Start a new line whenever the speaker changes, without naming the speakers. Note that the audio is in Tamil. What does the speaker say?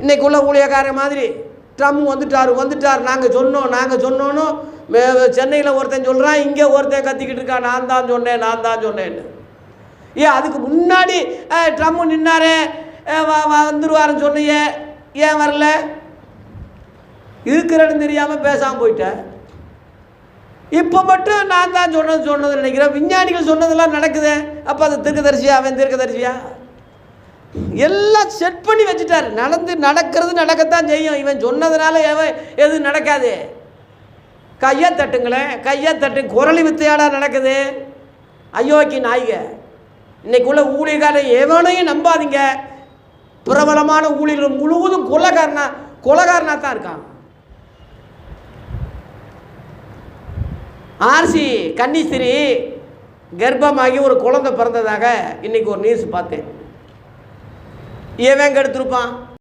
இன்றைக்கு உள்ள ஊழியக்கார மாதிரி ட்ரம்ப் வந்துட்டார் நாங்கள் சொன்னோன்னு சென்னையில் ஒருத்தன் சொல்கிறான், இங்கே ஒருத்தன் கத்திக்கிட்டு இருக்கான், நான் தான் சொன்னேன்னு. ஏன் அதுக்கு முன்னாடி ட்ரம்ப் நின்னாரே வந்துருவாருன்னு சொன்னியே, ஏன் வரல? இருக்கிறன்னு தெரியாமல் பேசாமல் போயிட்டேன். இப்போ மட்டும் நான் தான் சொன்னது நினைக்கிறேன். விஞ்ஞானிகள் சொன்னதெல்லாம் நடக்குது. அப்போ அது தீர்க்கதரிசியா? அவன் தீர்க்கதரிசியா? எல்லாம் செட் பண்ணி வச்சுட்டார். நடக்கிறது நடக்கத்தான் செய்யும். இவன் சொன்னதுனால எது நடக்காது. கையை தட்டுங்க. குரலி வித்தையாடா நடக்குது. அயோக்கி நாய்க. இன்னைக்கு உள்ள ஊழியக்காரன் எவனையும் நம்பாதீங்க. பிரபலமான ஊழியர்கள் முழுவதும் கொலைகாரனா தான் இருக்கான். ஆர்சி கன்னிஸ்திரி கர்ப்பமாகி ஒரு குழந்தை பிறந்ததாக இன்னைக்கு ஒரு நியூஸ் பார்த்தேன். எவன் கெடுத்திருப்பான்?